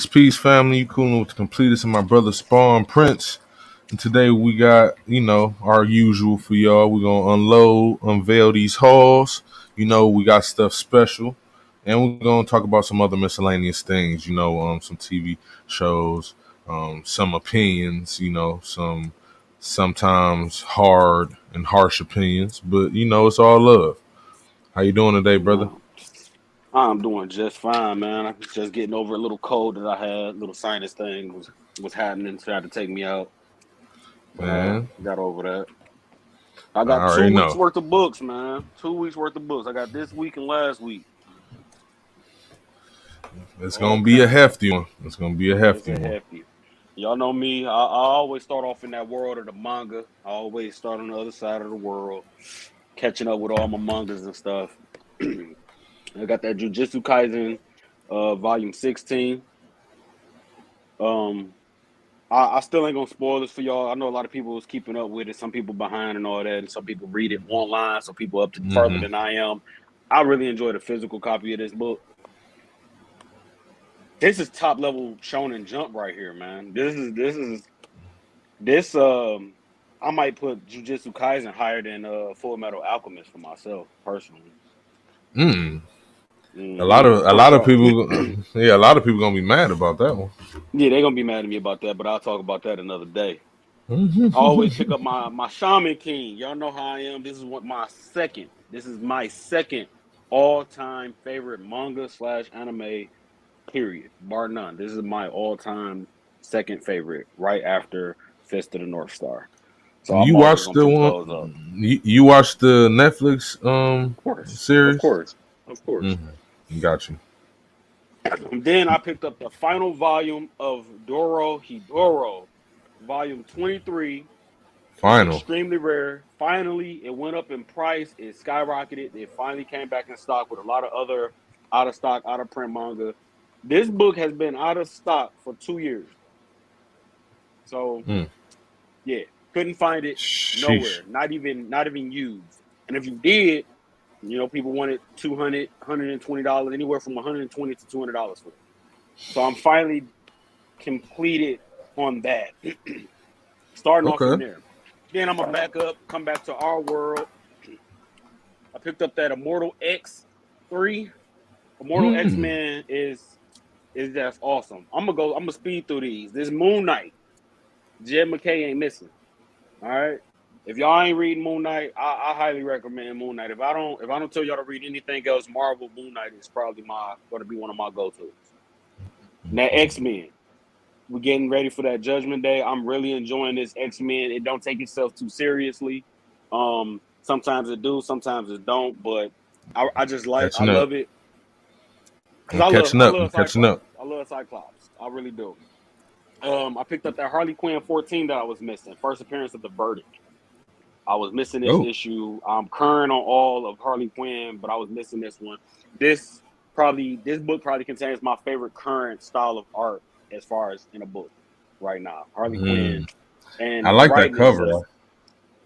Peace, family. You coolin' with the Completist and my brother Spawn Prince. And today we got, our usual for y'all. We're gonna unveil these hauls. We got stuff special. And we're gonna talk about some other miscellaneous things, some TV shows, some opinions, some sometimes hard and harsh opinions. But it's all love. How you doing today, brother? Um, I'm doing just fine, man. I'm just getting over a little cold that I had, little sinus thing was happening, tried to take me out, but Man, got over that. I I got two already weeks know. worth of books, man. 2 weeks worth of books. I got this week and last week, It's all gonna be a current. hefty one. It's gonna be a It's hefty a one. hefty. Y'all know me. I always start off in that world of the manga. I always start on the other side of the world, catching up with all my mangas and stuff. I got that Jujutsu Kaisen, volume 16. Um, I still ain't gonna spoil this for y'all. I know a lot of people was keeping up with it. Some people behind and all that, and some people read it online. Some people up to further Hmm. than I am. I really enjoyed a physical copy of this book. This is top level Shonen Jump right here, man. This. I might put Jujutsu Kaisen higher than Full Metal Alchemist for myself personally. Mm. A For lot of sure. people, yeah, a lot of people gonna be mad about that one. Yeah, they're gonna be mad at me about that, but I'll talk about that another day. I always Mhm. pick up my Shaman King. Y'all know how I am. This is what my second. This is my second all time favorite manga slash anime. Period, bar none. This is my all time second favorite, right after Fist of the North Star. So I'm You always watched gonna the pick one. those up. You watched the Netflix Of course, of series. course, of course. Got you. And then I picked up the final volume of Doro Hidoro, volume 23. It's Final. extremely rare. Finally, it went up in price. It skyrocketed. It finally came back in stock with a lot of other out of stock, out of print manga. This book has been out of stock for 2 years. So Mm. yeah, couldn't find it Sheesh. nowhere. Not even used. And if you did, people wanted $220, anywhere from $120 to $200 for it. So I'm finally completed on that. Starting off from Okay. there. Then I'm gonna back up, come back to our world. I picked up that Immortal X3. Immortal X Mm. Men is just awesome. I'm gonna speed through these. This Moon Knight, Jed McKay ain't missing. All right. If y'all ain't reading Moon Knight, I highly recommend Moon Knight. If I don't tell y'all to read anything else, Marvel Moon Knight is probably my going to be one of my go tos. Now X Men, we're getting ready for that Judgment Day. I'm really enjoying this X Men. It don't take itself too seriously. Sometimes it do, sometimes it don't. But I Catching up. love it because I'm I love catching I up. I'm love catching up. Cyclops. I love Cyclops. I really do. I picked up that Harley Quinn 14 that I was missing. First appearance of the Verdict. I was missing this Oh. issue. I'm current on all of Harley Quinn, but I was missing this one. This book probably contains my favorite current style of art as far as in a book right now. Harley Quinn Mm. I and the like that writing is cover. just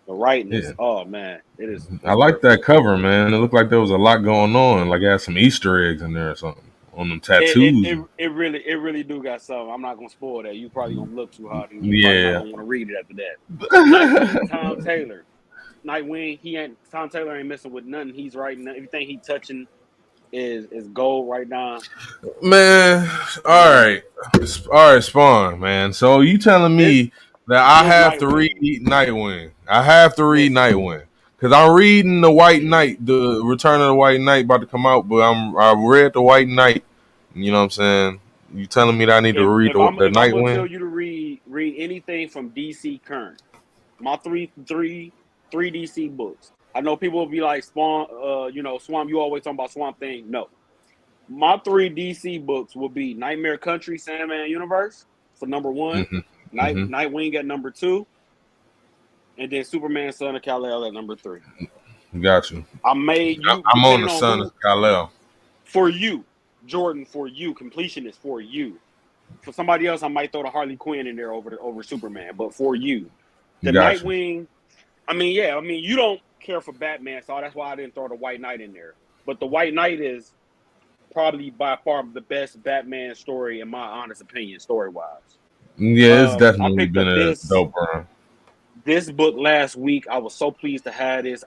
the writing Yeah. is oh man, I it's like that perfect. cover, man. It looked like there was a lot going on. Like it had some Easter eggs in there or something on them It, tattoos. it it it really do got something. I'm not gonna spoil that. You probably gonna look too hard and you probably not Yeah. gonna want to read it after that. Nightwing Tom Taylor. Nightwing, Tom Taylor ain't messing with nothing. He's writing everything he touching is gold right now. Man, all Um, right, all right, Spawn, man. So you telling this me that I this have to read Nightwing. Nightwing? I have to read Listen, Nightwing because I'm reading the White Knight, the Return of the White Knight about to come out. But I read the White Knight. You know what I'm saying? You telling me that I need to if read if I'm the if I'm gonna tell Nightwing? you to read anything from DC current, my three DC books. I know people will be like Spawn, Swamp. You always talking about Swamp Thing. No, my three DC books will be Nightmare Country, Sandman Universe for number one, Mm-hmm. Mm-hmm. Nightwing at number two, and then Superman Son of Kal-El at number three. Got you. I made you I'm on depending the on Son of who Kal-El. for you, Jordan for you, completion is for you. For somebody else, I might throw the Harley Quinn in there over Superman, but for you, the Got you. Nightwing. I mean, you don't care for Batman, so that's why I didn't throw the White Knight in there. But the White Knight is probably by far the best Batman story in my honest opinion, story wise. Yeah, it's I definitely picked been up a dope run. this book last week. I was so pleased to have this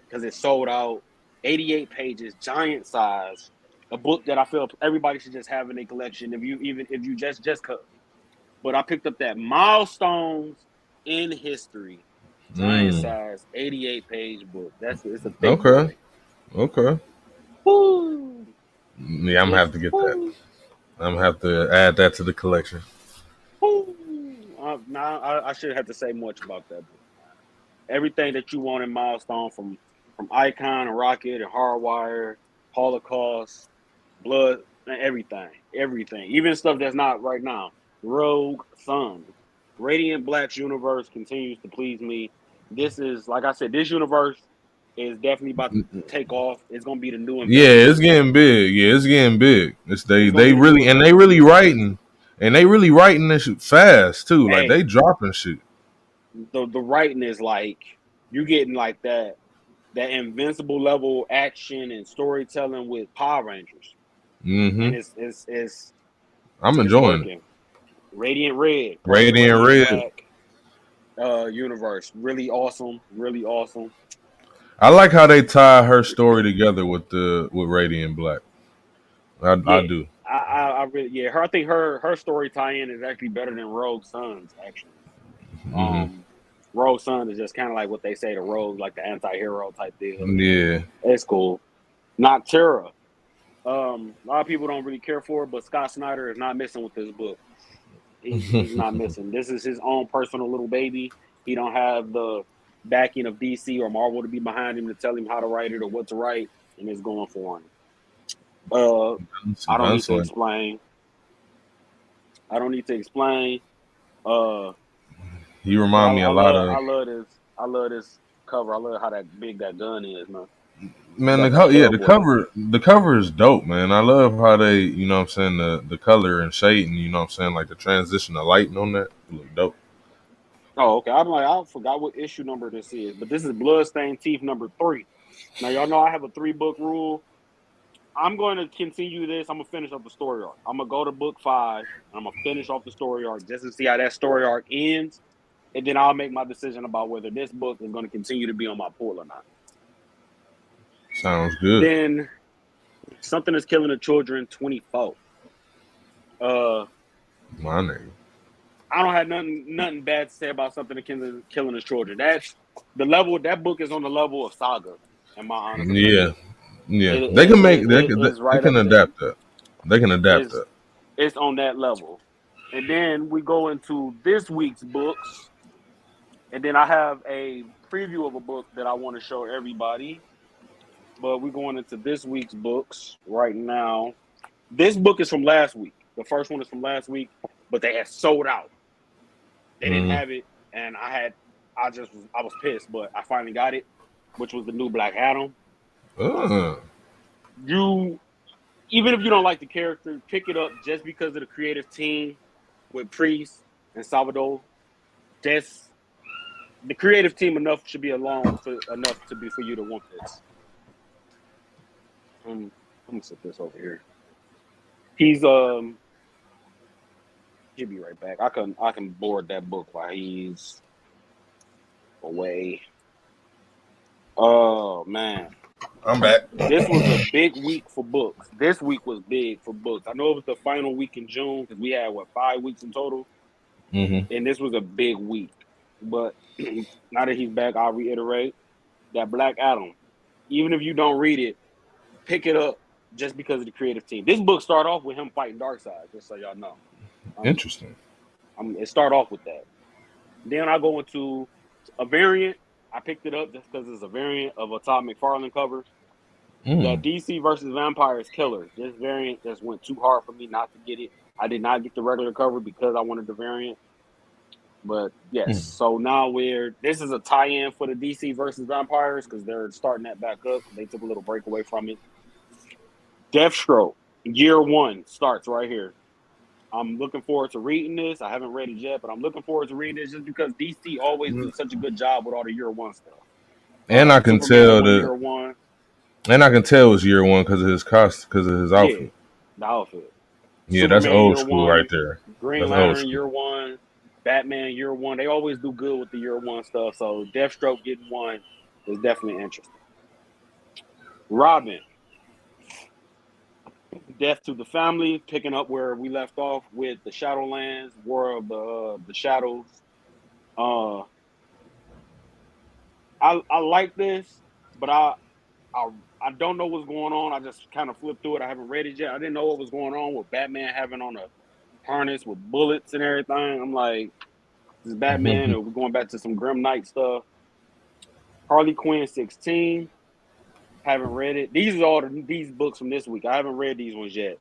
because it sold out. 88 pages, giant size. A book that I feel everybody should just have in their collection. If you just cause. But I picked up that Milestones in History, giant Mm. size, 88-page book. It's a thick Okay. boy. Okay. Woo! Yeah, I'm gonna have It's to get that. woo, I'm gonna have to add that to the collection. woo. Now I shouldn't have to say much about that book. Everything that you want in Milestone from Icon and Rocket and Hardwire, Holocaust, Blood, everything, even stuff that's not right now. Rogue Sun, Radiant Black's universe continues to please me. This is like I said, this universe is definitely about to take off. It's gonna be the new Yeah, Avengers. it's getting big. Yeah, it's getting big. It's It's gonna they be the new really and they Avengers. really writing this shit fast too. Like they Hey, dropping shit. the writing is like you getting like that invincible level action and storytelling with Power Rangers, Hmm. and I'm it's enjoying it. working. Radiant Red, part of the Radiant Radiant Red. Black universe, really awesome, really awesome. I like how they tie her story together with Radiant Black. I Yeah, do. I really her. I think her story tie-in is actually better than Rogue Sun's actually. Hmm. Um, Rogue Sun is just kind of like what they say to Rogue, like the anti-hero type deal. Yeah. It's cool. Noctera. A lot of people don't really care for it, but Scott Snyder is not missing with this book. He's not missing. This is his own personal little baby. He don't have the backing of DC or Marvel to be behind him to tell him how to write it or what to write, and it's going for him. Uh, Some I don't need to gunslinger. explain. I don't need to explain. Uh, He but remind me a lot of I love this cover. I love how that big that gun is, man. You man. got that Yeah, Hellboy. the cover is dope, man. I love how they, what I'm saying, the color and shading, what I'm saying, like the transition of lighting on that look dope. Oh, okay. I'm like, I forgot what issue number this is, but this is Bloodstained Teeth number 3. Now, y'all know I have a 3-book rule. I'm going to continue this. I'm gonna finish up the story arc. I'm gonna go to book 5. And I'm gonna finish off the story arc just to see how that story arc ends, and then I'll make my decision about whether this book is going to continue to be on my pull or not. Sounds good. Then something is killing the children. 24. Uh, My name. I don't have nothing bad to say about something that killing the children. That's the level. That book is on the level of Saga, in my honest Yeah, opinion. yeah. It They it, can make it, it is they right can up there. adapt that. They can adapt It's that. it's on that level. And then we go into this week's books. And then I have a preview of a book that I want to show everybody. But we're going into this week's books right now. This book is from last week. The first one is from last week, but they had sold out. They didn't Mm. have it, and I was pissed, but I finally got it, which was the new Black Adam. Uh, You even if you don't like the character, pick it up just because of the creative team with Priest and Salvador. That's the creative team enough should be alone for enough to be for you to want this. I'm gonna set this over here. He's he'll be right back. I can board that book while he's away. Oh man. I'm back. This was a big week for books. This week was big for books. I know it was the final week in June because we had 5 weeks in total, Hmm. and this was a big week. But now that he's back, I'll reiterate that Black Adam. Even if you don't read it, pick it up just because of the creative team. This book start off with him fighting Darkseid, just so y'all know. Um, Interesting. it start off with that. Then I go into a variant. I picked it up just because it's a variant of a Todd McFarlane cover. Mm. That DC versus Vampires Killers. This variant just went too hard for me not to get it. I did not get the regular cover because I wanted the variant. But yes, Mm. so now this is a tie-in for the DC versus Vampires because they're starting that back up. They took a little break away from it. Deathstroke, year 1 starts right here. I'm looking forward to reading this. I haven't read it yet, but I'm looking forward to reading this just because DC always do such a good job with all the year 1 stuff. And I can Superman tell went that year 1. And I can tell it's year one because of his cost, because of his Yeah, outfit. the outfit. Yeah, that's Superman old year school right one, there. Green That's old Lantern school. year one, Batman year one. They always do good with the year one stuff. So Deathstroke getting one is definitely interesting. Robin, Death to the Family, picking up where we left off with the Shadowlands, War of the Shadows. Uh, I like this, but I I don't know what's going on. I just kind of flipped through it. I haven't read it yet. I didn't know what was going on with Batman having on a harness with bullets and everything. I'm like, this is Batman, or we're going back to some Grim Knight stuff. Harley Quinn 16. Haven't read it. These are all these books from this week. I haven't read these ones yet.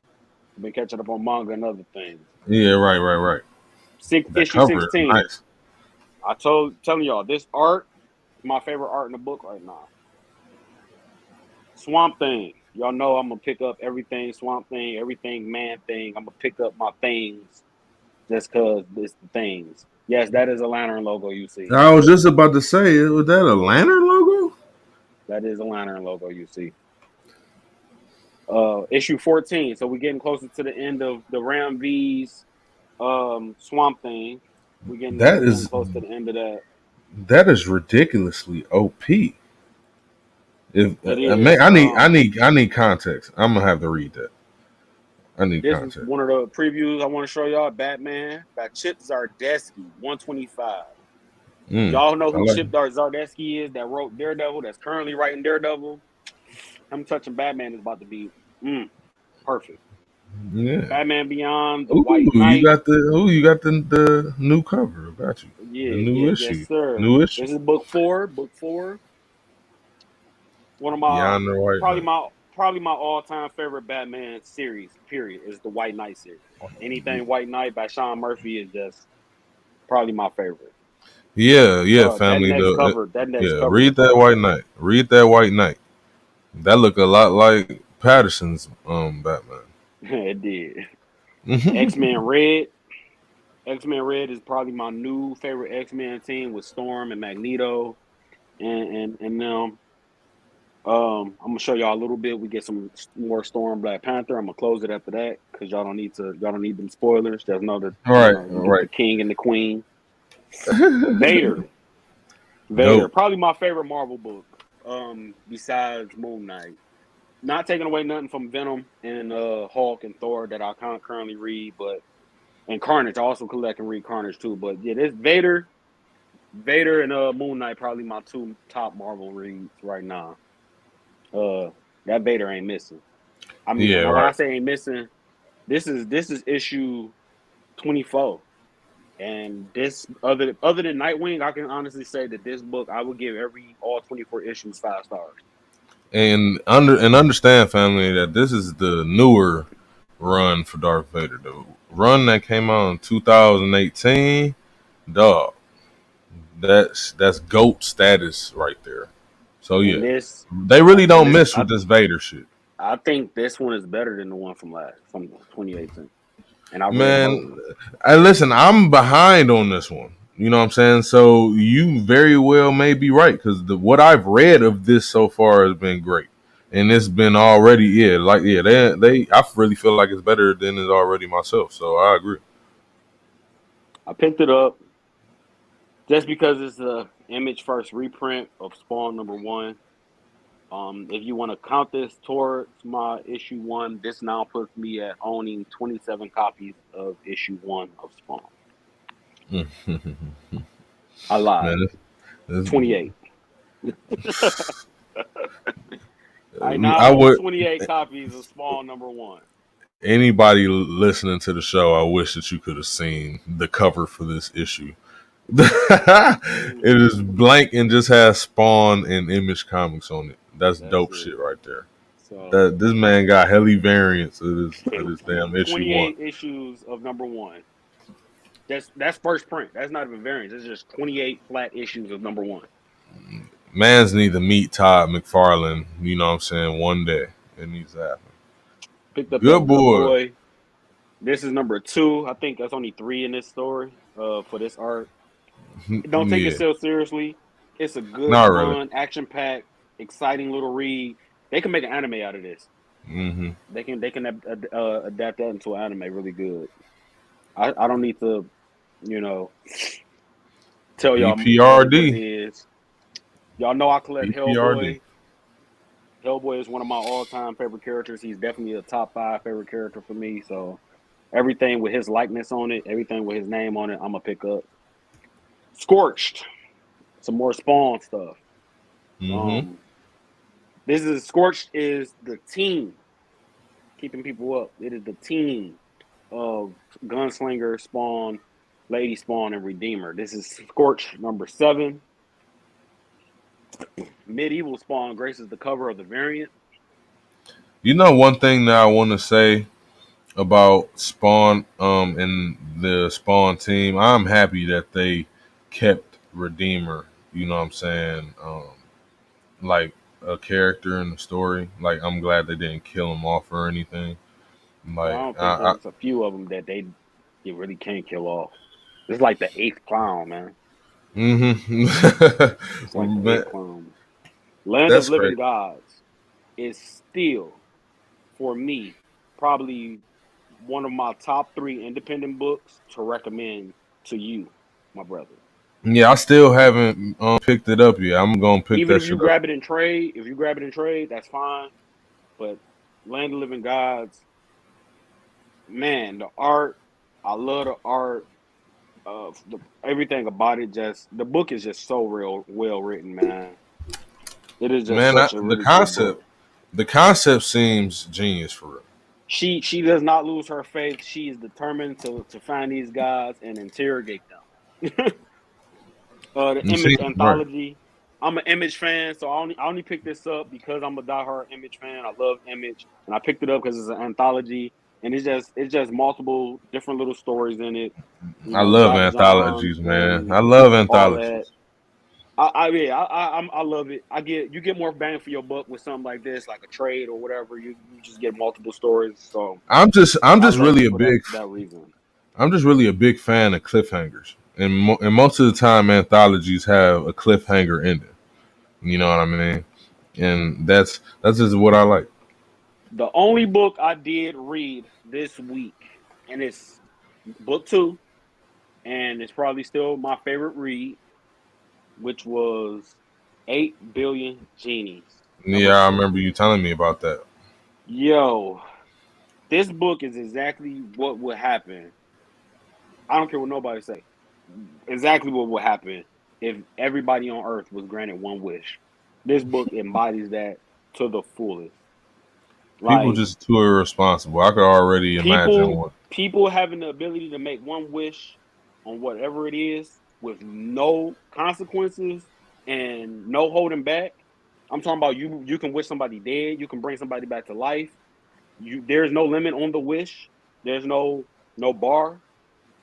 I've been catching up on manga and other things. Yeah, right. That Issue cover is 16. nice. Telling y'all, this art is my favorite art in the book right now. Swamp Thing. Y'all know I'm gonna pick up everything Swamp Thing, everything Man Thing. I'm gonna pick up my things just cause it's the things. Yes, that is a lantern logo you see. I was just about to say, was that a lantern logo? That is a lantern logo you see. Issue 14. So we're getting closer to the end of the Ram V's Swamp Thing. That We're getting is close to the end of that. that is ridiculously OP. If It man, is. I need context. I'm gonna have to read that. I need This is context. one of the previews I want to show y'all. Batman by Chip Zdarsky, 125. Y'all know I who like. Chip Zdarsky is that wrote Daredevil, that's currently writing Daredevil. Him touching Batman is about to be perfect. Yeah. Batman Beyond, The White Ooh, Knight. you got the new cover. Got you. The new Yes, issue. sir. New issue. This is book four. Book four. One of my Beyond the White probably Knight. my probably my all time favorite Batman series. Period is the White Knight series. Anything White Knight by Sean Murphy is just probably my favorite. Yeah, That family. next cover, Yeah, is read that hard. White Knight. Read that White Knight. That look a lot like Patterson's Batman. It did. X Men Red. X Men Red is probably my new favorite X Men team with Storm and Magneto and them. I'm gonna show y'all a little bit. We get some more Storm Black Panther. I'm gonna close it after that because y'all don't need them spoilers. Just know that All right, all you get the right. king and the queen. Vader, Goat. probably my favorite Marvel book. Besides Moon Knight. Not taking away nothing from Venom and Hulk and Thor that I can't currently read, but and Carnage. I also collect and read Carnage too. But yeah, this Vader and Moon Knight probably my two top Marvel reads right now. Uh, that Vader ain't missing. I mean, Yeah, and when I right. say ain't missing, this is issue 24. And this other than Nightwing, I can honestly say that this book I would give every all 24 issues 5 stars. And understand, family, that this is the newer run for Darth Vader. The run that came out in 2018, dog. That's goat status right there. So And yeah, this they really and don't this miss with this Vader shit. I think this one is better than the one from 2018. And I read both. Man, I listen. I'm behind on this one. You know what I'm saying? So you very well may be right because what I've read of this so far has been great, and it's been already they I really feel like it's better than it already myself. So I agree. I picked it up just because it's a image first reprint of Spawn #1. If you want to count this towards my issue one, this now puts me at owning 27 copies of issue one of Spawn. I lied. Man, this, 28. I now I own would 28 copies of Spawn #1. anybody listening to the show. I wish that you could have seen the cover for this issue. It is blank and just has Spawn and Image Comics on it. That's That's dope it. shit right there. So That this man got heli variants of this damn issue one. 28 issues of #1. That's first print. That's not even variants. It's just 28 flat issues of #1. Man's need to meet Todd McFarlane, you know what I'm saying, one day. It needs to happen. Picked up that Good Good boy. Boy. This is #2. I think that's only 3 in this story. For this art, don't take Yeah. yourself seriously. It's a good, Not really. fun, action packed, exciting little read. They can make an anime out of this. Mm-hmm. They can adapt that into an anime really good. I don't need to, you know, tell y'all what it EPRD. is. Y'all know I collect EPRD. Hellboy. Hellboy is one of my all-time favorite characters. He's definitely a top 5 favorite character for me. So everything with his likeness on it, everything with his name on it, I'm gonna pick up. Scorched, some more Spawn stuff. Mm-hmm. Um, this is Scorched is the team keeping people up. It is the team of Gunslinger, Spawn, Lady Spawn, and Redeemer. This is Scorch number 7. Medieval Spawn graces the cover of the variant. You know, one thing that I want to say about Spawn and the Spawn team, I'm happy that they kept Redeemer, you know what I'm saying? Like a character in the story. Like I'm glad they didn't kill him off or anything. Well, I Like don't think there's a few of them that you really can't kill off. It's like the eighth clown, man. It's like the eighth Man, clown. Land of that's Living great. Gods is still, for me, probably one of my top 3 independent books to recommend to you, my brother. Yeah, I still haven't picked it up yet. I'm gonna pick Even that if you shit up. grab it in trade, that's fine. But Land of Living Gods, man, the art, I love the art. Everything about it, just the book is just so real well written, man. It is just Man, such a really good book. the concept seems genius for real. She does not lose her faith. She is determined to find these guys and interrogate them. The You see, Image right? anthology. I'm an Image fan, so I only picked this up because I'm a diehard Image fan. I love Image, and I picked it up because it's an anthology, and it's just multiple different little stories in it. I love Jack John anthologies, man. and I love all that. anthologies. I love it. You get more bang for your buck with something like this, like a trade or whatever. You just get multiple stories, so I'm I just love really it a for that big that reason. I'm just really a big fan of cliffhangers, and and most of the time anthologies have a cliffhanger ending. You know what I mean? And that's just what I like. The only book I did read this week, and it's book 2, and it's probably still my favorite read, which was 8 Billion Genies, number Yeah, I 6. remember you telling me about that. Yo, this book is exactly what would happen. I don't care what nobody say. Exactly what would happen if everybody on Earth was granted one wish. This book embodies that to the fullest. People Like just too irresponsible. I could already imagine people what. people having the ability to make one wish on whatever it is with no consequences and no holding back. I'm talking about you can wish somebody dead, you can bring somebody back to life. There's no limit on the wish. There's no bar.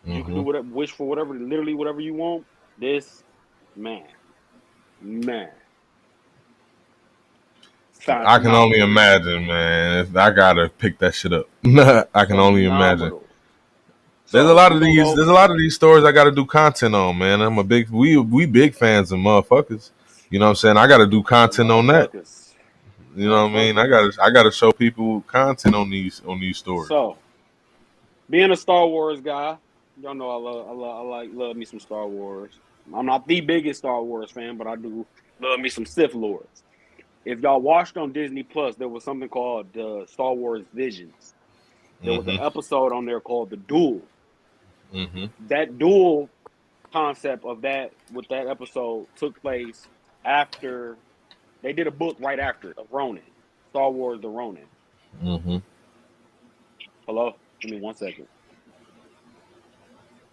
You can do Hmm. whatever wish for whatever literally whatever you want. This man, man, I can only phenomenal read. imagine, man. If I gotta pick that shit up, I can only imagine. Phenomenal. So we're gonna There's go a lot of these stories I got to do content on, man. We big fans of motherfuckers. You know what I'm saying? I got to do some content on that. motherfuckers. You know what I mean? Motherfuckers. I got to show people content on these stories. So, being a Star Wars guy, y'all know love me some Star Wars. I'm not the biggest Star Wars fan, but I do love me some Sith Lords. If y'all watched on Disney Plus, there was something called Star Wars Visions. There was an Hmm. episode on there called The Duel. Hmm. That duel concept of that with that episode took place after they did a book right after of Ronin, Star Wars The Ronin. Hmm. Hello, give me 1 second.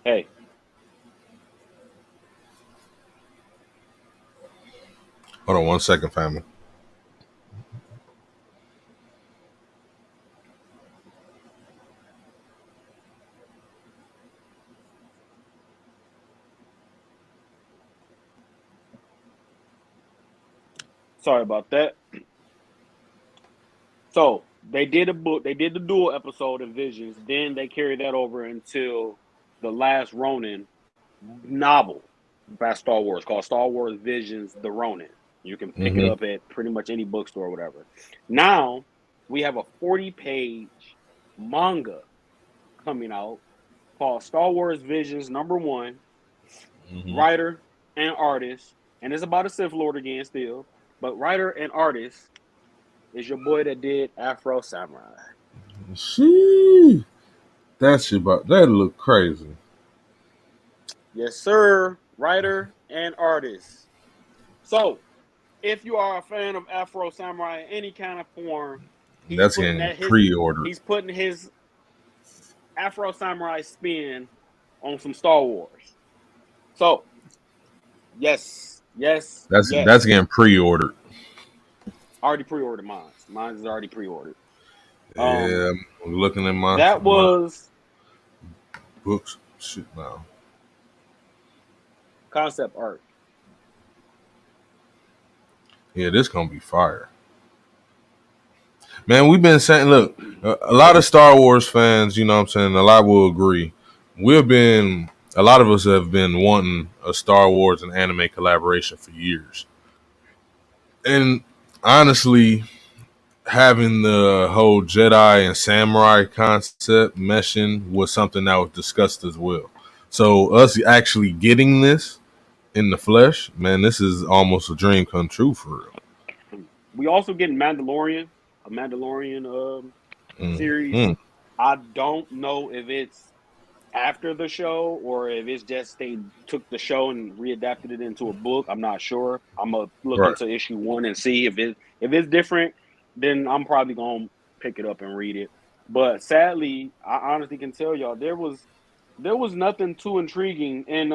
Hey, Hold on 1 second, family. sorry about that. So they did a book, they did the dual episode of Visions, then they carried that over until the last Ronin novel by Star Wars called Star Wars Visions: The Ronin. You can pick it Mm-hmm. up at pretty much any bookstore or whatever. Now we have a 40-page manga coming out called Star Wars Visions #1, Mm-hmm. writer and artist, and it's about a Sith Lord again still, but writer and artist is your boy that did Afro Samurai. See, that shit about that look crazy. Yes, sir. Writer and artist. So, if you are a fan of Afro Samurai in any kind of form, he's That's putting getting that his pre-ordered. he's putting his Afro Samurai spin on some Star Wars. So, yes, yes, That's yes. getting pre-ordered. Already pre-ordered mine. Mine is already pre-ordered. Um, Yeah, I'm looking at that my was books. Shit now. concept art. Yeah, this gonna be fire. Man, we've been saying, look, a lot of Star Wars fans, you know what I'm saying, a lot will agree. A lot of us have been wanting a Star Wars and anime collaboration for years. And honestly, having the whole Jedi and samurai concept meshing was something that was discussed as well. So us actually getting this in the flesh, man, this is almost a dream come true for real. We also getting a Mandalorian series. Mm-hmm. I don't know if it's after the show or if it's just they took the show and readapted it into a book. I'm not sure. I'm gonna look Right. into issue 1 and see if it's different. Then I'm probably gonna pick it up and read it. But sadly, I honestly can tell y'all there was nothing too intriguing in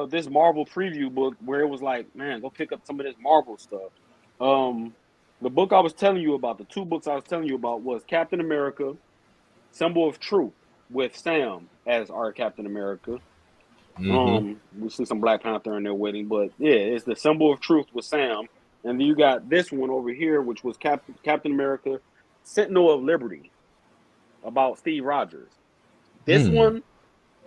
this Marvel preview book where it was like, man, go pick up some of this Marvel stuff. Um, the book I was telling you about, the two books I was telling you about was Captain America, Symbol of Truth with Sam as our Captain America. Mm-hmm. We see some Black Panther in there waiting, but yeah, it's the Symbol of Truth with Sam. And then you got this one over here, which was Captain America, Sentinel of Liberty about Steve Rogers. This Hmm. one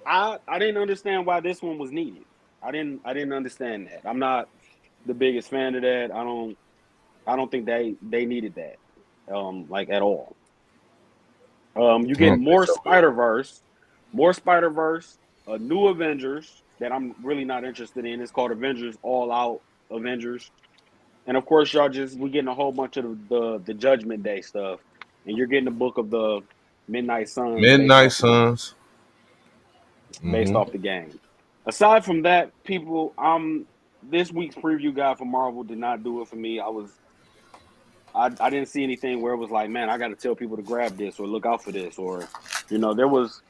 I didn't understand why this one was needed. I didn't understand that. I'm not the biggest fan of that. I don't think they needed that like at all. You I get don't think so. More Spider Verse, a new Avengers that I'm really not interested in. It's called Avengers All Out Avengers, and of course y'all just we getting a whole bunch of the Judgment Day stuff, and you're getting the book of the Midnight Suns Midnight Suns. based Mm-hmm. off the game. Aside from that, people, this week's preview guide for Marvel did not do it for me. I didn't see anything where it was like, man, I got to tell people to grab this or look out for this or, there was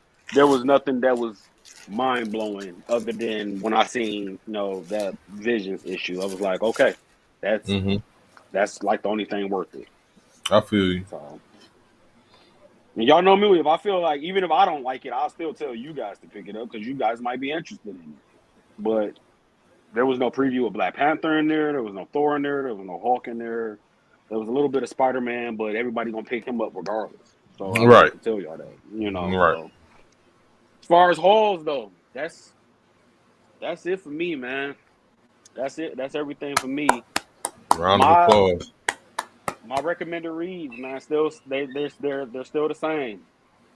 nothing that was mind blowing other than when I seen that Visions issue. I was like, okay, that's Mm-hmm. that's like the only thing worth it. I feel you. So. And y'all know me. If I feel like, even if I don't like it, I'll still tell you guys to pick it up because you guys might be interested in it. But there was no preview of Black Panther in there. There was no Thor in there. There was no Hulk in there. There was a little bit of Spider Man, but everybody gonna pick him up regardless. So I don't have Right. to tell y'all that. Right. So as far as hauls though, that's it for me, man. That's it. That's everything for me. Round of My applause. my recommended reads, man, still they're still the same.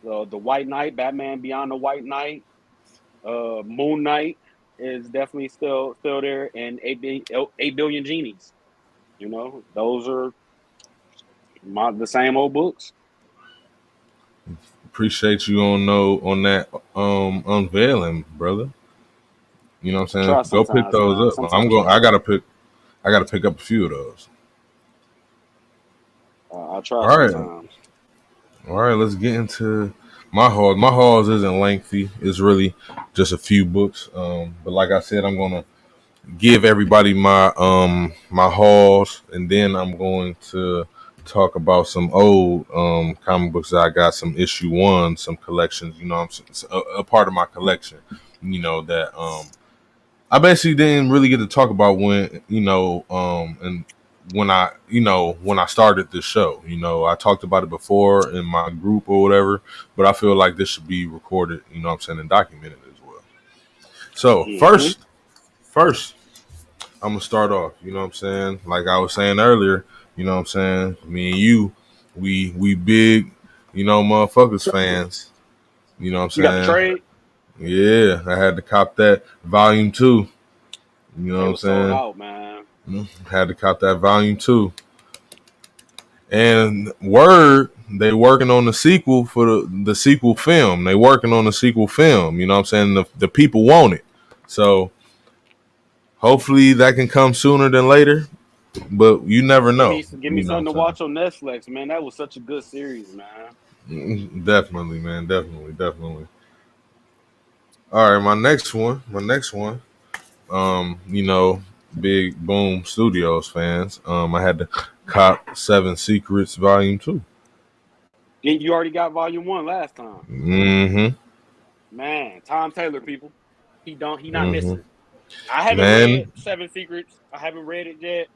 The White Knight, Batman Beyond the White Knight, Moon Knight is definitely still there, and 8 billion genies. Those are the same old books. Appreciate you on that unveiling, brother. You know what I I'm saying? try Go pick sometimes, those man. up. Sometimes you gotta. I gotta pick up a few of those. I try All right. sometimes. All right, let's get into my hauls. My hauls isn't lengthy. It's really just a few books. But like I said, I'm gonna give everybody my hauls, and then I'm going to talk about some old comic books that I got, some issue 1, some collections. You know, I'm a part of my collection. You know that I basically didn't really get to talk about and when I started this show. I talked about it before in my group or whatever, but I feel like this should be recorded. You know what I'm saying, and documented as well. So Hmm. first. I'm gonna start off. You know what I'm saying? Like I was saying earlier, you know what I'm saying? Me and you, we big, motherfuckers fans. You know what I'm You got the saying? trade? Yeah, I had to cop that volume two. You know They what I'm was sold saying? out, man. Had to cop that volume two. And word, they working on the sequel for the sequel film. They working on the sequel film. You know what I'm saying? The people want it. So hopefully that can come sooner than later. But you never know. Give me You know something to what I'm watch on Netflix, man. That was such a good series, man. saying? Definitely, man. Definitely, definitely. All right, my next one. You know, big boom studios fans. I had to cop Seven Secrets Volume 2. You already got volume one last time. Mm-hmm. Man, Tom Taylor, people. He not Mm-hmm. missing. I haven't read Man, Seven Secrets. I haven't read it yet.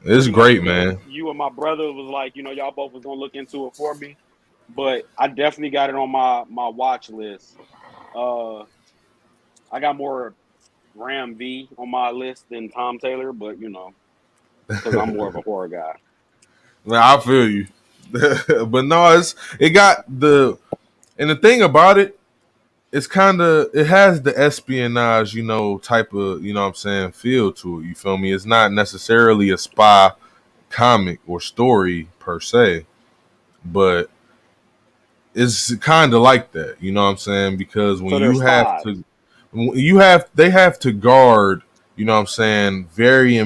it's great, Because man. you and my brother was like, y'all both was gonna look into it for me. But I definitely got it on my watch list. Uh I got more Ram V on my list than Tom Taylor, but because I'm more of a horror guy. Man, I feel you. But no, it got the and the thing about it, it has the espionage, type of, what I'm saying, feel to it. You feel me? It's not necessarily a spy comic or story per se, but it's kind of like that. You know what I'm saying? Because when So they're you have spies. to, they have to guard. You know what I'm saying? Very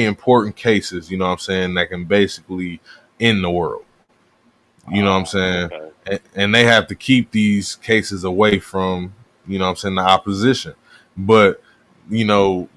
important cases. You know what I'm saying? That can basically end the world. You know what I'm saying? Okay. And they have to keep these cases away from, what I'm saying, the opposition. But, you know,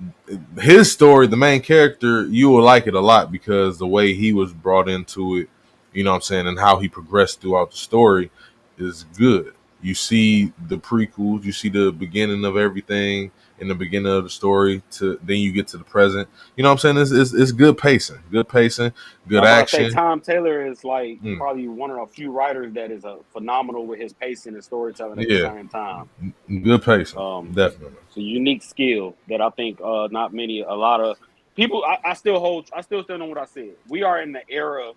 his story, the main character, you will like it a lot because the way he was brought into it, you know what I'm saying, and how he progressed throughout the story is good. You see the prequels, you see the beginning of everything in the beginning of the story to then you get to the present. You know what I'm saying? It's good pacing, I good was about to say action. Tom Taylor is like Mm, probably one of the few writers that is a phenomenal with his pacing and storytelling at the yeah, same time. good pacing, Um, definitely. it's a unique skill that I think not many, a lot of people. I still stand on what I said. We are in the era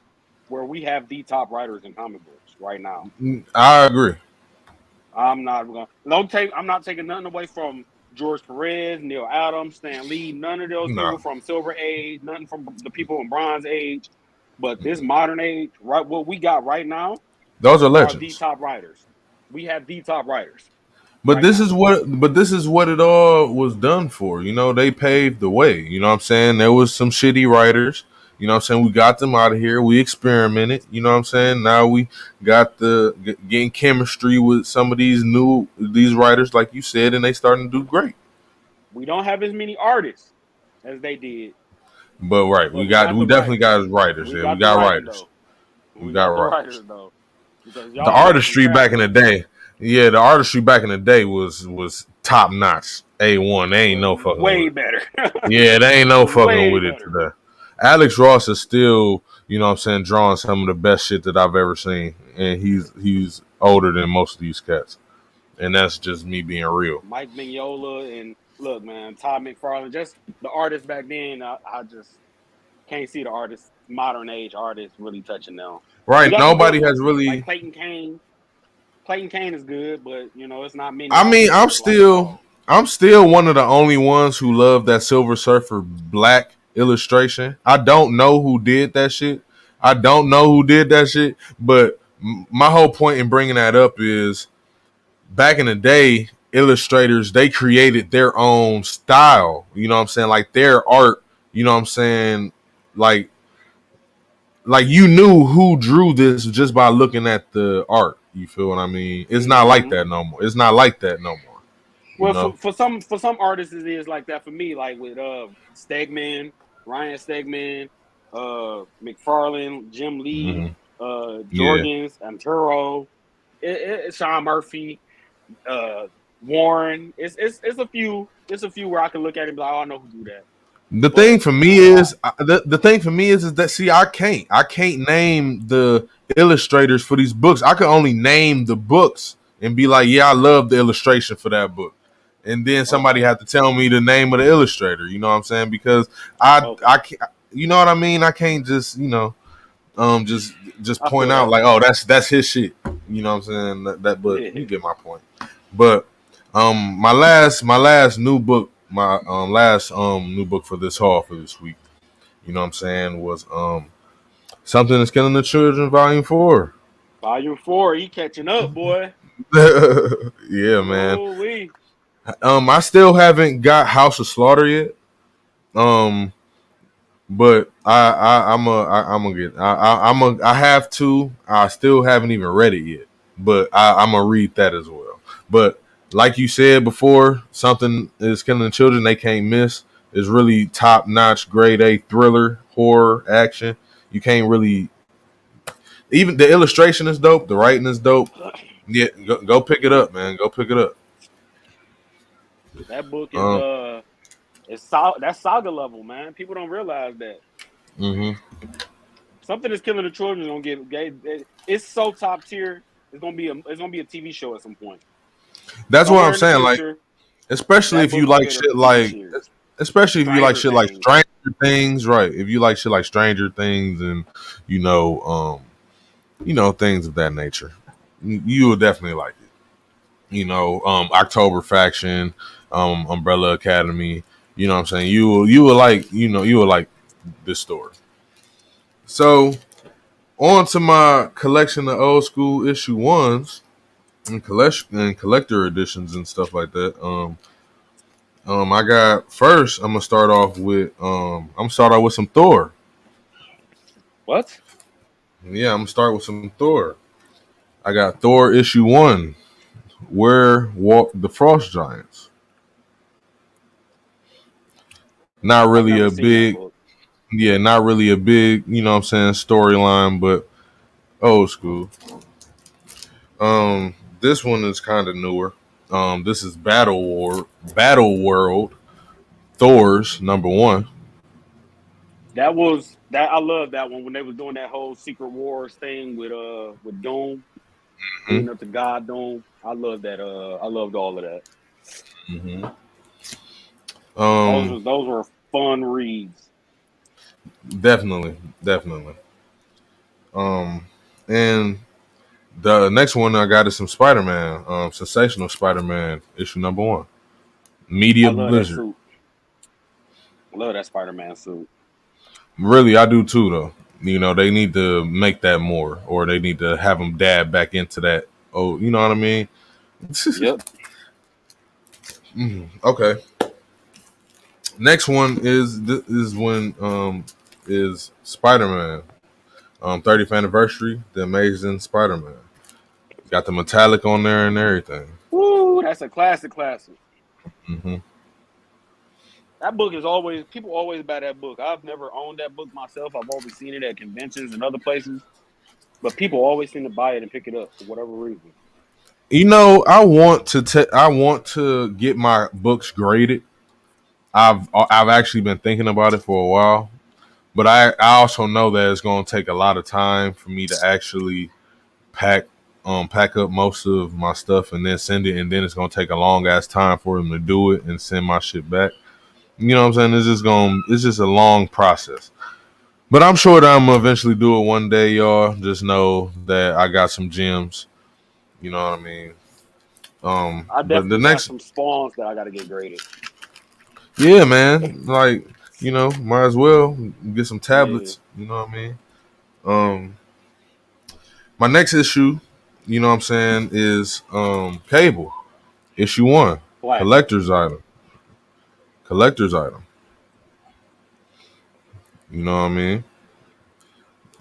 where we have the top writers in comic books right now. I agree. I'm not taking nothing away from George Perez, Neil Adams, Stan Lee, none of those No, people from Silver Age, nothing from the people in Bronze Age. But this modern age, right, what we got right now those are are the legends. top writers. We have the top writers But right this now. is what it all was done for. You know, they paved the way. You know what I'm saying? There was some shitty writers. You know what I'm saying? We got them out of here. We experimented. You know what I'm saying? Now we got getting chemistry with some of these writers, like you said, and they starting to do great. We don't have as many artists as they did, But right, but we got we the definitely writers. got writers. We Yeah, we got the got writers writers. though. We We got got the writers. writers though, because The y'all make some artistry back trash in the books. day, yeah, the artistry back in the day was top notch. A1. They ain't Was no fucking with way it. better. Yeah, they ain't no fucking Way with it better. today. Alex Ross is still, you know what I'm saying, drawing some of the best shit that I've ever seen. And he's older than most of these cats. And that's just me being real. Mike Mignola and look, man, Todd McFarlane, just the artists back then. I just can't see the artists, modern age artists, really touching them. We Right. got some good Nobody has ones like really Clayton Kane. Clayton Kane is good, but it's not many I out mean, here that's like, oh, I'm still one of the only ones who love that Silver Surfer black illustration. I don't know who did that shit. But my whole point in bringing that up is back in the day, illustrators they created their own style. You know what I'm saying? Like their art. You know what I'm saying? Like you knew who drew this just by looking at the art. You feel what I mean? It's not like mm-hmm. that no more. It's not like that no more. You Well, know? for some artists it is like that. For me, like with Stegman, Ryan Stegman, McFarlane, Jim Lee, Mm-hmm. Yeah. Jorgens, Antero, Sean Murphy, uh, Warren. It's a few where I can look at it and be like, oh, I know who do that. The But thing for me a lot. is the thing for me is that see I can't name the illustrators for these books. I can only name the books and be like, yeah, I love the illustration for that book. and then somebody Okay. had to tell me the name of the illustrator. You know what I'm saying? Because I Okay. can't, you know what I mean? I can't just just I point feel out that. like, oh, that's his shit. You know what I'm saying? But Yeah. you get my point. But my last new book, my last new book for this haul for this week. You know what I'm saying, was Something That's Killing the Children, Volume 4. Volume 4, he catching up, boy. Yeah, man. Oh, we. I still haven't got House of Slaughter yet. Um, but I'm gonna get I have to. I still haven't even read it yet, but I'm gonna read that as well. But like you said before, Something Is Killing the Children They Can't Miss is really top notch, grade A thriller, horror, action. You can't really, even the illustration is dope, the writing is dope. Yeah, go pick it up, man. Go pick it up. That book is Um, that's saga level, man. People don't realize that. hmm Something That's Killing the Children is gonna it's so top tier. It's gonna be a TV show at some point. that's what I'm Somewhere in the saying. Like, future, especially that if you book gonna like get a shit TV like, series. especially if you like Stranger shit like Things. Stranger Things, right? If you like shit like Stranger Things and you know, things of that nature, you will definitely like it. October Faction, Umbrella Academy. You know what I'm saying? You will like, you will like this story. So on to my collection of old school issue ones and collector editions and stuff like that. I got first. I'm gonna start off with some Thor. What? Yeah, I'm gonna start with some Thor. I got Thor issue one, Where Walk the Frost Giants. Not I've really never a seen that big, book. yeah, not really a big, storyline, but old school. This one is kind of newer. This is Battle World, Thor's number one. That I love that one when they was doing that whole Secret Wars thing with Doom hmm leading up to God Doom. I love that. I loved all of that. hmm Um, Those were fun reads. definitely, definitely. Um, and the next one I got is some Spider Man, Sensational Spider Man issue number one, I Media love that Blizzard. suit. I love that Spider Man suit. Really, I do too, though. They need to make that more, or they need to have them dab back into that. Oh, you know what I mean? Yep. Okay. Next one is when is Spider Man 30th anniversary, the Amazing Spider Man. Got the metallic on there and everything. Woo, that's a classic classic. hmm That book is always people always buy that book. I've never owned that book myself. I've always seen it at conventions and other places. But people always seem to buy it and pick it up for whatever reason. I want to get my books graded. I've actually been thinking about it for a while, but I also know that it's going to take a lot of time for me to actually pack pack up most of my stuff and then send it, and then it's going to take a long ass time for them to do it and send my shit back. You know what I'm saying? It's just a long process. But I'm sure that I'm gonna eventually do it one day, y'all. Just know that I got some gems. You know what I mean? I But the definitely got next, some spawns that I got to get graded. yeah, man, like, might as well get some Yeah, tablets. You know what I mean? Um, my next issue, you know what I'm saying, is Cable issue one, classic. collector's item, collector's item. You know what I mean?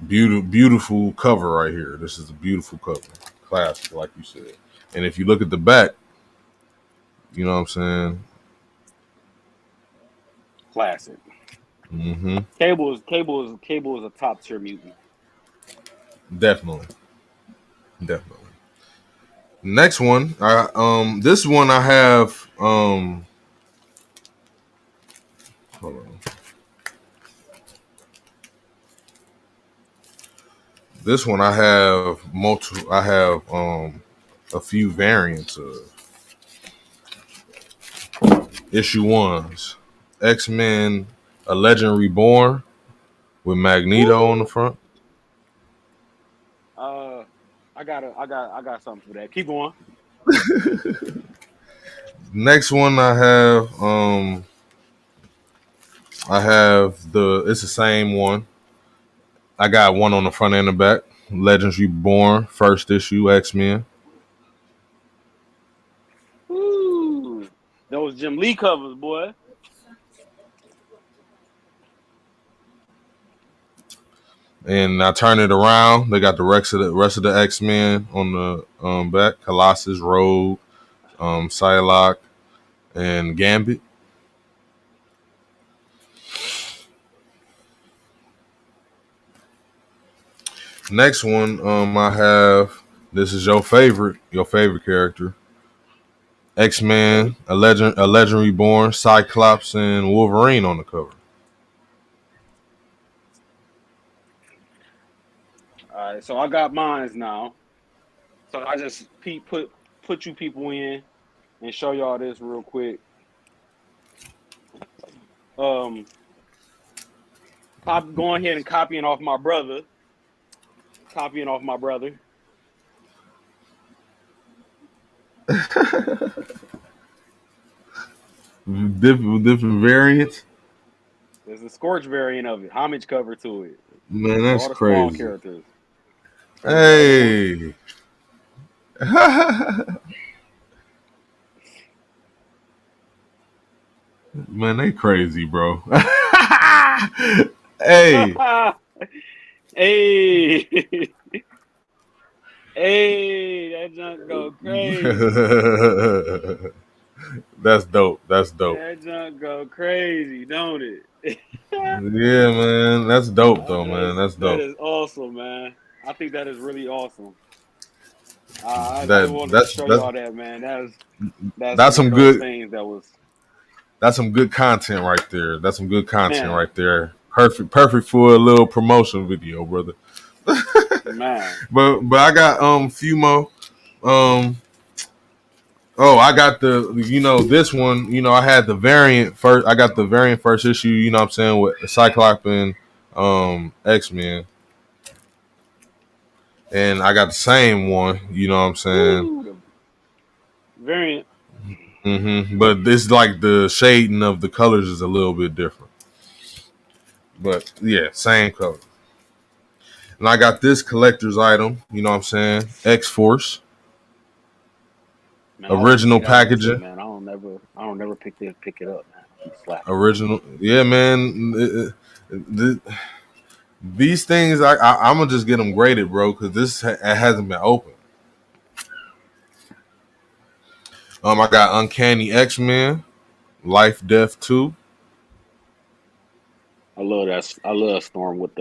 Beautiful cover right here. This is a beautiful cover, classic, like you said. And if you look at the back, you know what I'm saying? Classic. Mm-hmm. Cable is a top tier mutant. Definitely, definitely. Next one, this one I have, hold on. This one I have a few variants of. issue ones. X-Men: A Legend Reborn with Magneto on the Woo! front. Uh, I got something for that. Keep going. Next one I have it's the same one. I got one on the front and the back. Legends Reborn, first issue, X-Men. Woo! Those Jim Lee covers, boy. And I turn it around. They got the rest of the X-Men on the back. Colossus, Rogue, Psylocke, and Gambit. Next one, I have this is your favorite character, X Okay. Men, a legend reborn, Cyclops and Wolverine on the cover. All right. So I got mines now. So I just put you people in and show y'all this real quick. Um, going ahead and copying off my brother. Copying off my brother. Different variants. There's a Scorch variant of it. Homage cover to it. Man, With that's all the Spawn crazy. characters. Here's the other one. Hey, man, they crazy, bro. Hey, Hey, hey, that junk go crazy. that's dope. That's dope. That junk go crazy, don't it? Yeah, man, that's dope though, man. That's That dope. is awesome, man. I think that is really awesome. I That just wanted to that's show that's y'all that, man. That's that's one of some those good things that was, that's some good content right there. That's some good content man, right there. Perfect for a little promotion video, brother. man. But I got few more. Um I got this one, I had the variant first. I got the variant first issue, what I'm saying, with Cyclops and X-Men. And I got the same one, what I'm saying. Woo, the variant. But this like the shading of the colors is a little bit different. But yeah, same color. And I got this collector's item, what I'm saying, X-Force, Man, I always see original that on the shit, packaging. man. I don't never pick it up, man. I be slacking. Original, yeah, man. These things, I'm gonna just get them graded, bro, because it hasn't been open. I got Uncanny X-Men, Life Death 2. I love that. I love Storm with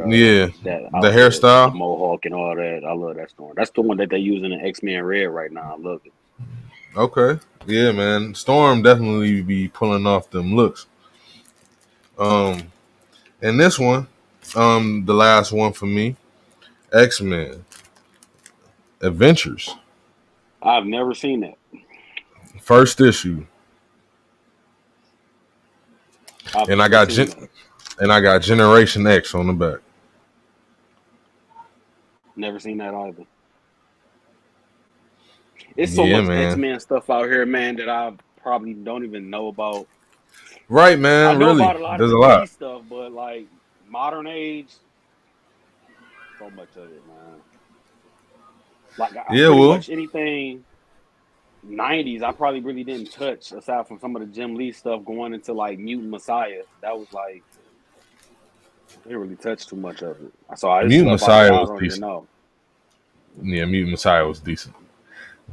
Yeah, that the outfit, the hairstyle. mohawk and all that. I love that Storm. That's the one that they use in the X-Men Red right now. I love it. Okay, yeah, man. Storm definitely be pulling off them looks. Um, and this one, the last one for me, X-Men Adventures, I've never seen that. first issue, I've and I never got seen that. Generation X on the back. Never seen that either. It's so Yeah, much man. X-Men stuff out here, man, that I probably don't even know about. Right, I man. know Really, about a lot of there's the a lot. D stuff, but like modern age, so much of it, man. Like I Yeah, pretty well, much anything 90s, I probably really didn't touch aside from some of the Jim Lee stuff going into like Mutant Messiah. That was like I didn't really touch too much of it. So this Mutant stuff Messiah I was don't even decent. know. Yeah, Mutant Messiah was decent.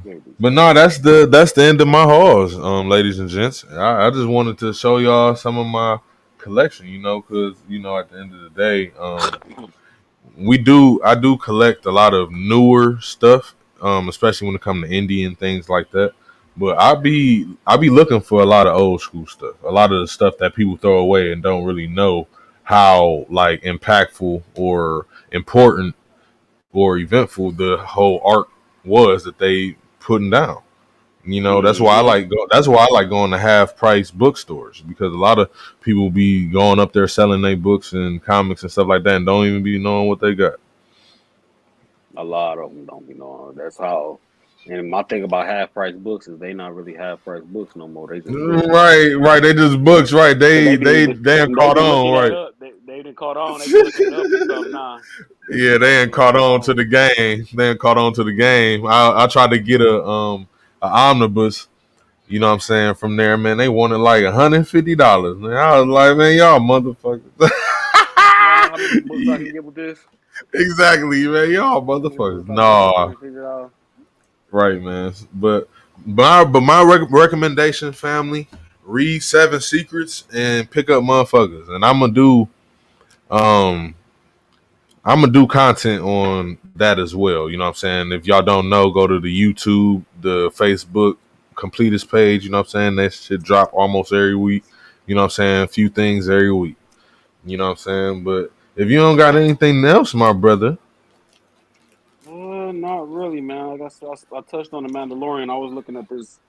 Very decent. But no, that's the end of my hauls, ladies and gents. I just wanted to show y'all some of my collection, because at the end of the day, I do collect a lot of newer stuff, especially when it comes to indie and things like that. But I be looking for a lot of old school stuff, a lot of the stuff that people throw away and don't really know how like impactful or important or eventful the whole art was that they putting down. You know, that's why I like going to half price bookstores, because a lot of people be going up there selling their books and comics and stuff like that and don't even be knowing what they got. A lot of them don't be knowing. That's how. And my thing about half price books is they not really half price books no more. They just books. Right, right. They just books, right? Cause They ain't they caught be on, looking that right? up. They done caught on. They be looking it up and stuff now. They be Yeah, they looking ain't it caught up. on to the game. They ain't caught on to the game. I tried to get a omnibus, you know what I'm saying, from there, man. They wanted like $150. Man, I was like, man, y'all motherfuckers. Man, how many books I can get with this? Exactly, man. Y'all How many motherfuckers. books I can get for Nah, $150? right, man. But my recommendation, family, read Seven Secrets and pick up motherfuckers. And um I'm gonna do content on that as well. You know what I'm saying? If y'all don't know, go to the YouTube, the Facebook Completist page. You know what I'm saying? That shit drop almost every week. You know what I'm saying? A few things every week. You know what I'm saying? But if you don't got anything else, my brother. Not really, man. Like I touched on the Mandalorian. I was looking at this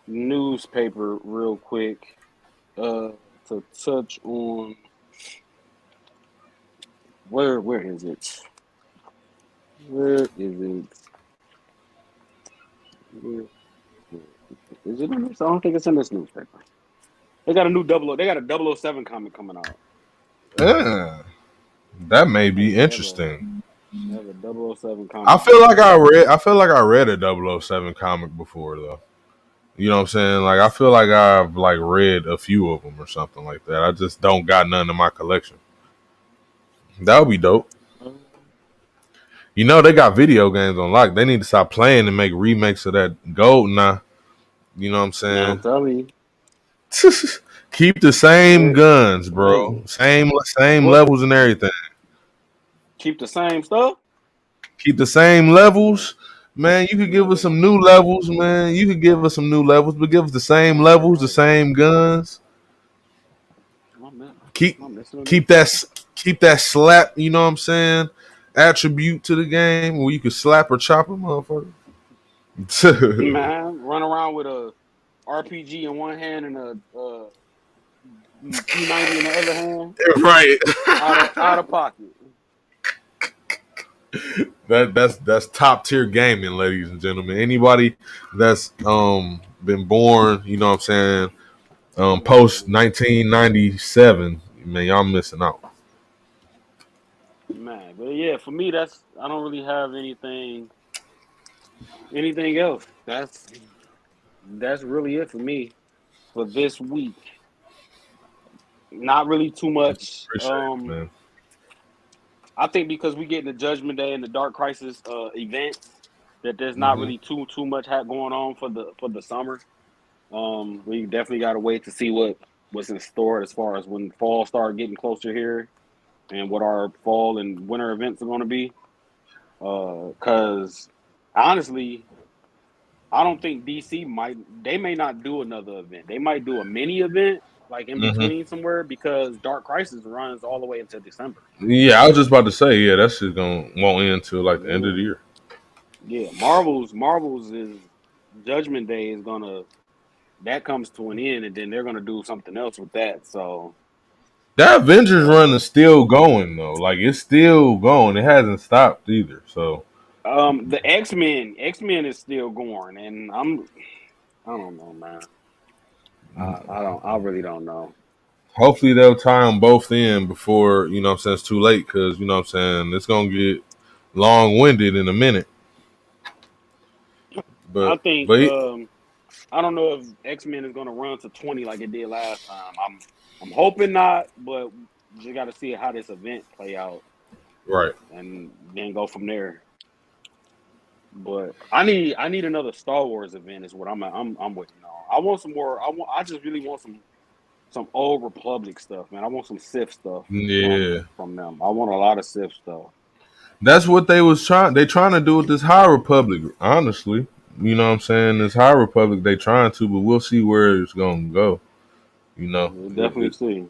newspaper real quick uh, to touch on where is it? Where is it? Where is it in this? I don't think it's in this newspaper. They got a new They got a 007 comic coming out. Yeah, that may Yeah, be interesting. they have a 007 I comic feel coming like out. I read a 007 comic before though. You know what I'm saying? Like I feel like I've like read a few of them or something like that. I just don't got none in my collection. That would be dope. Um, You know they got video games on lock. They need to stop playing and make remakes of that gold now. You know what I'm now I'm saying? telling you, Keep the same where guns, bro. Same what levels and everything. keep the same stuff? Keep the same Man, levels. Man, you could give man, us they some gonna new levels, man. You could give us some new levels, but give us the same man. You're levels, the right. same guns. I'm, mi- Keep I'm missing a keep new. that slap, you know what I'm saying? Attribute to the game where you can slap or chop a motherfucker. Man, run around with a RPG in one hand and a P90 in the other hand, Right. out of pocket. That's top tier gaming, ladies and gentlemen. Anybody that's been born, you know what I'm saying, post Man, 1997, man, y'all missing out. man, but yeah, for me, that's I don't really have anything else. That's really it for me for this week. Not really too much. Appreciate it, man. I think because we get in the Judgment Day and the Dark Crisis events, that there's not Hmm. really too much going on for the summer. We definitely got to wait to see what's in store as far as when fall start getting closer here and what our fall and winter events are going to be. Because honestly, I don't think DC they may not do another event. They might do a mini event like in Hmm. between somewhere because Dark Crisis runs all the way until December. Yeah, I was just about to say, yeah, that shit's gonna won't end until like the end of Yeah, the year. yeah. Marvel's is Judgment Day is gonna that comes to an end, and then they're gonna do something else with that. So, That Avengers run uh, is still going though. Like it's still going. It hasn't stopped either. So the X Men is still going, and I don't know, man. I really don't know. hopefully they'll tie them both in before, you know what I'm saying, it's too late, because you know what I'm saying, it's gonna get long winded in a minute. I But think but I don't know if X Men is gonna run to 20 like it did last time. I'm hoping not, but just got to see how this event play out right. and then go from there. But I need another Star Wars event is what I'm waiting on. I want some more. I just really want some old Republic stuff, man. I want some Sith stuff Yeah. from them. I want a lot of Sith stuff. That's what they trying to do with this High Republic, honestly. You know what I'm saying? This High Republic they trying to, but we'll see where it's gonna go. You know. We'll definitely It, see.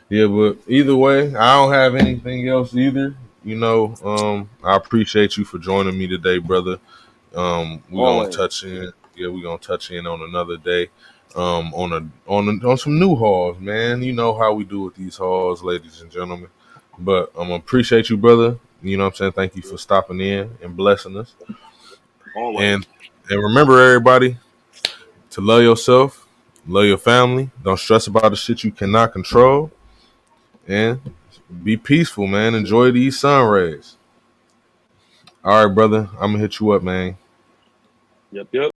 yeah, but either way, I don't have anything else either. You know, I appreciate you for joining me today, brother. We gonna Always. touch in. Yeah, we're gonna touch in on another day. On some new hauls, man. You know how we do with these hauls, ladies and gentlemen. But appreciate you, brother. You know what I'm saying? Thank you for stopping in and blessing us. Always. And remember, everybody, to love yourself, love your family. Don't stress about the shit you cannot control, and be peaceful, man. Enjoy these sun rays. All right, brother. I'm gonna hit you up, man. Yep.